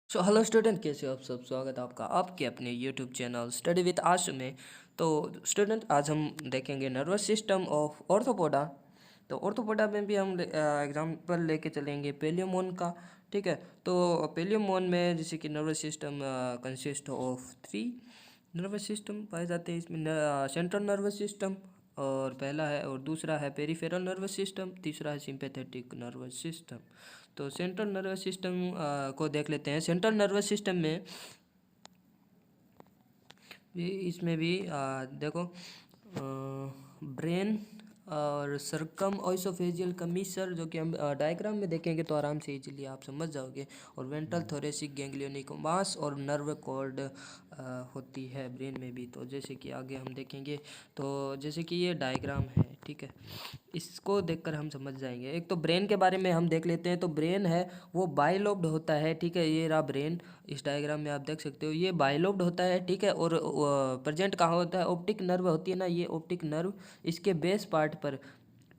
Hello student, कैसे हो आप सब। स्वागत है आपका आपके अपने यूट्यूब चैनल स्टडी विद आशु में। तो स्टूडेंट, आज हम देखेंगे नर्वस सिस्टम ऑफ ऑर्थोपोडा। तो ऑर्थोपोडा में भी हम एग्जांपल लेके चलेंगे पेलियोमोन का। ठीक है। तो पेलियोमोन में जैसे कि nervous system consist of 3 nervous system पाए जाते हैं इसमें। सेंट्रल नर्वस सिस्टम और पहला है, और दूसरा है पेरिफेरल नर्वस सिस्टम, तीसरा है सिंपैथेटिक नर्वस सिस्टम। तो सेंट्रल नर्वस सिस्टम को देख लेते हैं। सेंट्रल नर्वस सिस्टम में भी इसमें भी देखो, ब्रेन और सर्कम ओइसोफेजियल कमीसर, जो कि हम डायग्राम में देखेंगे तो आराम से इजीली आप समझ जाओगे। और वेंट्रल थोरेसिक गैंग्लियोनिक मास और नर्व कॉर्ड होती है ब्रेन में भी। तो जैसे कि आगे हम देखेंगे, तो जैसे कि ये डायग्राम है, ठीक है, इसको देखकर हम समझ जाएंगे। एक तो ब्रेन के बारे में हम देख लेते हैं। तो ब्रेन है वो बाइलोब्ड होता है, ठीक है। ये रहा ब्रेन, इस डायग्राम में आप देख सकते हो, ये बाइलोब्ड होता है, ठीक है। और प्रेजेंट कहाँ होता है, ऑप्टिक नर्व होती है ना, ये ऑप्टिक नर्व इसके बेस पार्ट पर,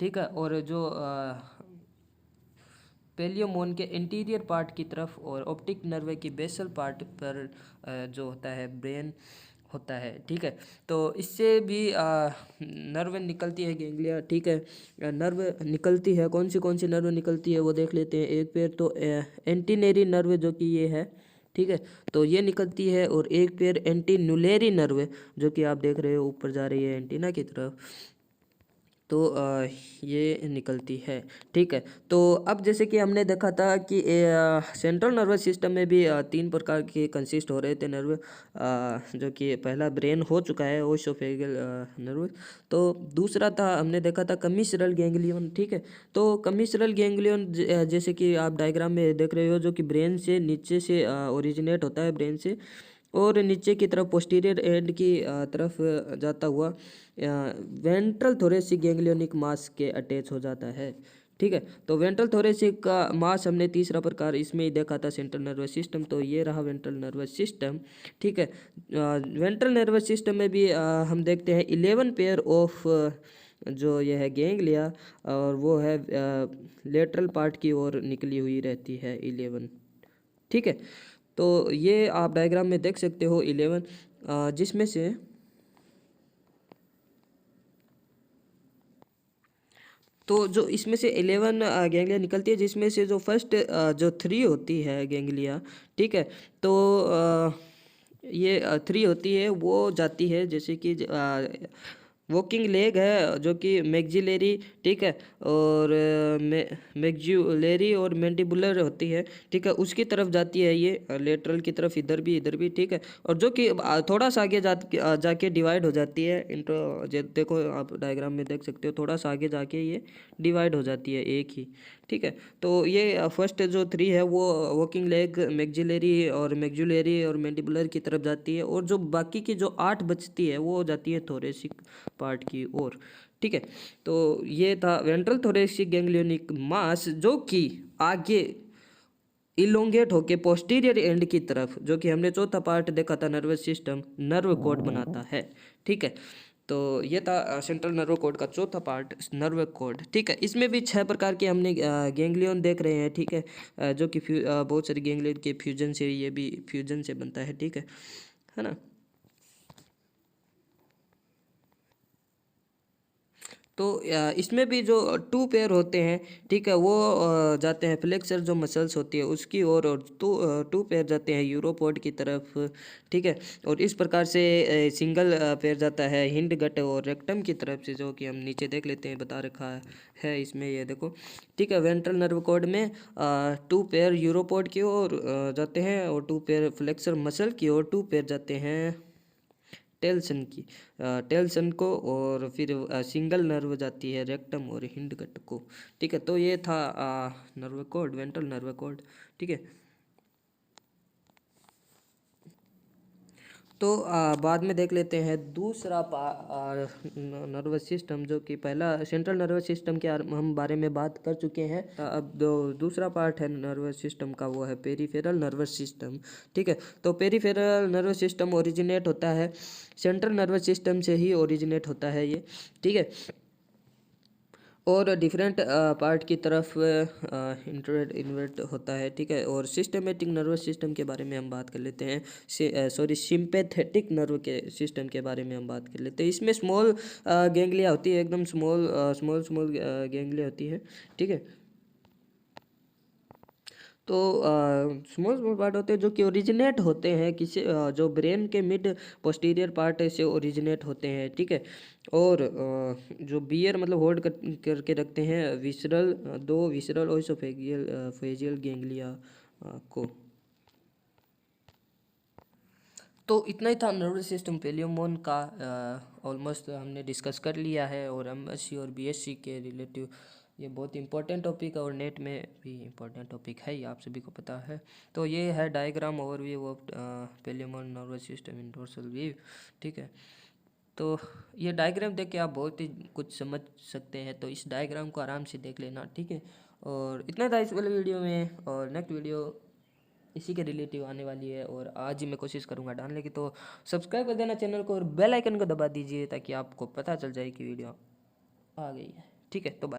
ठीक है। और जो पेलियोमोन के इंटीरियर पार्ट की तरफ और ऑप्टिक नर्व की बेसल पार्ट पर जो होता है ब्रेन होता है, ठीक है। तो इससे भी नर्व निकलती है, गैंग्लिया, ठीक है। नर्व निकलती है, कौन सी नर्व निकलती है वो देख लेते हैं। एक पैर तो एंटीनेरी नर्व, जो कि ये है, ठीक है, तो ये निकलती है। और एक पैर एंटीनुलेरी नर्व, जो कि आप देख रहे हो ऊपर जा रही है एंटीना की तरफ। तो ये निकलती है, ठीक है। तो अब जैसे कि हमने देखा था कि सेंट्रल नर्वस सिस्टम में भी 3 प्रकार के कंसिस्ट हो रहे थे नर्व, जो कि पहला ब्रेन हो चुका है, ओसोफेगल नर्व। तो दूसरा था, हमने देखा था कमीसरल गैंग्लियन, ठीक है। तो कमीसरल गैंग्लियन जैसे कि आप डायग्राम में देख रहे हो, जो कि ब्रेन से नीचे से ओरिजिनेट होता है, ब्रेन से, और नीचे की तरफ पोस्टीरियर एंड की तरफ जाता हुआ वेंट्रल थोरेसिक गैंग्लियोनिक मास के अटैच हो जाता है, ठीक है। तो वेंट्रल थोरेसिक का मास हमने तीसरा प्रकार इसमें ही देखा था, सेंट्रल नर्वस सिस्टम। तो ये रहा वेंट्रल नर्वस सिस्टम, ठीक है। वेंट्रल नर्वस सिस्टम में भी हम देखते हैं 11 पेयर ऑफ जो ये है गैंग्लिया, और वो है लेटरल पार्ट की ओर निकली हुई रहती है 11, ठीक है। तो ये आप डायग्राम में देख सकते हो 11, जिसमें से तो जो इसमें से 11 गैंग्लिया निकलती है, जिसमें से जो फर्स्ट जो 3 होती है गैंग्लिया, ठीक है। तो ये 3 होती है, वो जाती है जैसे कि वॉकिंग लेग है, जो कि मैक्सिलरी, ठीक है, और मैक्सिलरी और मैंडिबुलर होती है, ठीक है, उसकी तरफ जाती है ये लेटरल की तरफ, इधर भी, ठीक है। और जो कि थोड़ा सा आगे जाके डिवाइड हो जाती है इंट्रो, देखो आप डायग्राम में देख सकते हो, थोड़ा सा आगे जाके ये डिवाइड हो जाती है एक ही, ठीक है। तो ये फर्स्ट जो 3 है वो वॉकिंग लेग, मैक्सिलरी और मैंडिबुलर की तरफ जाती है। और जो बाकी की जो 8 बचती है वो जाती है थोरेसिक पार्ट की ओर, ठीक है। तो ये था वेंट्रल थोरेसिक गैंग्लियोनिक मास, जो कि आगे इलोंगेट होके पोस्टीरियर एंड की तरफ, जो कि हमने चौथा पार्ट देखा था नर्वस सिस्टम, नर्व कॉर्ड बनाता है, ठीक है। तो ये था सेंट्रल नर्व कॉर्ड का चौथा पार्ट, नर्व कॉर्ड, ठीक है। इसमें भी 6 प्रकार के हमने गैंग्लियन देख रहे हैं, ठीक है, जो कि बहुत सारी गैंग्लियन के फ्यूजन से, ये भी फ्यूजन से बनता है, ठीक है ना। तो इसमें भी जो 2 पेयर होते हैं, ठीक है, वो जाते हैं फ्लेक्सर जो मसल्स होती है उसकी ओर, और 2 पेयर जाते हैं यूरोपोड की तरफ, ठीक है। और इस प्रकार से सिंगल पेयर जाता है हिंड गट और रेक्टम की तरफ से, जो कि हम नीचे देख लेते हैं, बता रखा है इसमें, ये देखो, ठीक है। वेंट्रल नर्व कॉर्ड में 2 पेयर यूरोपोड की ओर जाते हैं, और 2 पेयर फ्लेक्सर मसल की ओर, 2 पेयर जाते हैं टेल्सन की, टेल्सन को, और फिर सिंगल नर्व जाती है रेक्टम और हिंडगट को, ठीक है। तो ये था nerve cord, ventral nerve cord, ठीक है। तो बाद में देख लेते हैं दूसरा नर्वस सिस्टम, जो कि पहला सेंट्रल नर्वस सिस्टम के हम बारे में बात कर चुके हैं। अब दूसरा पार्ट है नर्वस सिस्टम का, वो है पेरिफेरल नर्वस सिस्टम, ठीक है। तो पेरिफेरल नर्वस सिस्टम ओरिजिनेट होता है सेंट्रल नर्वस सिस्टम से ही ओरिजिनेट होता है ये, ठीक है। और डिफरेंट पार्ट की तरफ इंट्रोवर्ट इन्वर्ट होता है, ठीक है। और सिस्टमेटिक नर्वस सिस्टम के बारे में हम बात कर लेते हैं, सॉरी सिंपैथेटिक नर्व के सिस्टम के बारे में हम बात कर लेते हैं। इसमें स्मॉल गैंग्लिया होती है, एकदम स्मॉल स्मॉल स्मॉल गैंग्लिया होती है, ठीक है। तो स्मॉल स्मॉल पार्ट होते हैं जो कि ओरिजिनेट होते हैं किसी जो ब्रेन के मिड पोस्टीरियर पार्ट से ओरिजिनेट होते हैं, ठीक है। और जो बियर मतलब होल्ड करके रखते हैं विसरल दो विसरल ओइसोफेजियल फेजियल गैंग्लिया को। तो इतना ही था नर्वस सिस्टम पेलियोमोन का, ऑलमोस्ट हमने डिस्कस कर लिया है। और एमएससी और बीएससी के रिलेटिव ये बहुत इंपॉर्टेंट टॉपिक है और नेट में भी इंपॉर्टेंट टॉपिक है, ये आप सभी को पता है। तो ये है diagram overview of palaemon nervous system in dorsal view, ठीक है। तो ये डायग्राम देख के आप बहुत ही कुछ समझ सकते हैं, तो इस डायग्राम को आराम से देख लेना, ठीक है। और इतना था इस वाले वीडियो में, और नेक्स्ट वीडियो इसी के रिलेटिव आने वाली है और आज ही मैं कोशिश करूंगा डालने की। तो सब्सक्राइब कर देना चैनल को और बेल आइकन को दबा दीजिए ताकि आपको पता चल जाए कि वीडियो आ गई है, ठीक है। तो